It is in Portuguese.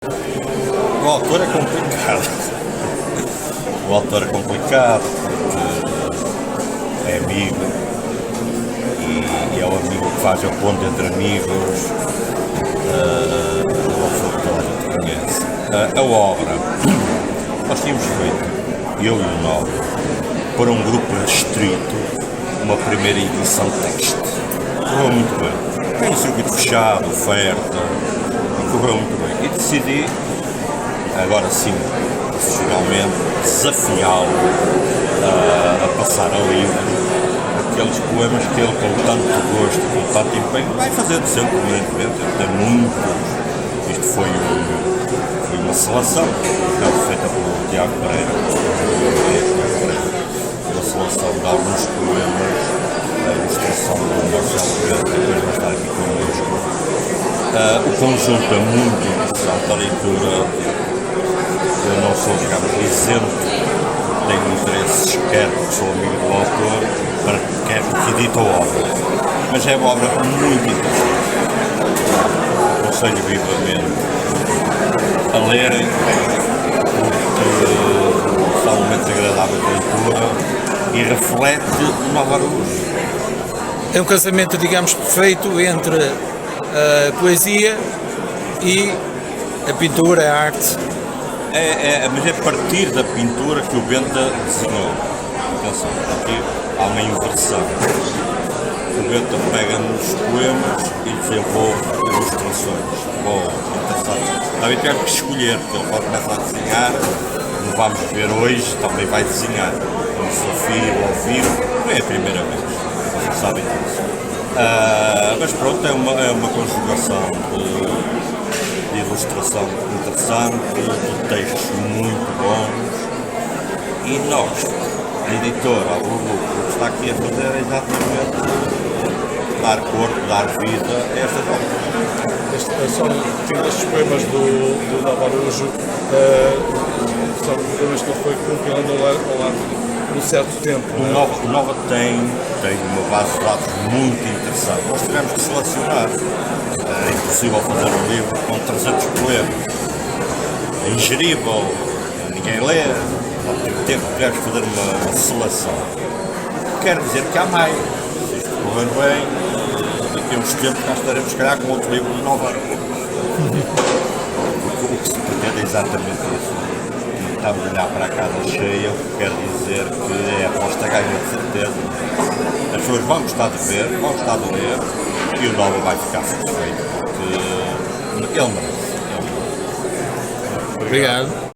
O autor é complicado. O autor é complicado porque é amigo e é o amigo que faz a ponte entre amigos. Toda a gente conhece. A obra, nós tínhamos feito, eu e o Nobre, para um grupo restrito, uma primeira edição de texto. Correu muito bem. Tem um circuito fechado, oferta, correu muito bem. E decidi, agora sim, profissionalmente, desafiá-lo a passar a livro aqueles poemas que ele, com tanto gosto, com tanto empenho, vai fazendo sempre permanentemente. Ele tem muito. Isto foi uma seleção, feita pelo Tiago Pereira, uma seleção de alguns poemas, a ilustração do Marcelo Pedro, que depois vai estar aqui connosco. O conjunto é muito interessante, a leitura. Eu não sou, digamos, isento, tenho interesses, quer porque sou amigo do autor, quer porque edito a obra. Mas é uma obra muito interessante. Aconselho vivamente a lerem, porque são momentos agradáveis de leitura e reflete o Nova Araújo. É um casamento, digamos, perfeito entre a poesia e a pintura, a arte. Mas é a partir da pintura que o Benta desenhou. Atenção, aqui há uma inversão. O Benta pega nos poemas e desenvolve ilustrações. Bom, interessante. Também tivemos que escolher, porque ele pode começar a desenhar, como vamos ver hoje, também vai desenhar. Um desafio ao vivo, não é a primeira vez, vocês sabem disso. Mas pronto, é uma conjugação de ilustração interessante, de textos muito bons, e nós, a editora, o que está aqui a fazer é exatamente dar corpo, dar vida a estas obras. São estes poemas do Nova Araújo, são poemas que ele foi compilando ao longo de um certo tempo. O Nova tem uma base de dados muito interessante. Nós tivemos que selecionar. É impossível fazer um livro com 300 poemas. É ingerível, ninguém lê. Tivemos que fazer uma seleção. Quer dizer que há mais. Se isto correr bem, daqui a uns tempos nós estaremos, se calhar, com outro livro de Nova Araújo. O que se pretende é exatamente isso. Estamos a olhar para a casa cheia, o que quer dizer que é a aposta ganha, de certeza. As pessoas vão gostar de ver, vão gostar de ler, e o Nova vai ficar satisfeito, porque ele merece. Obrigado.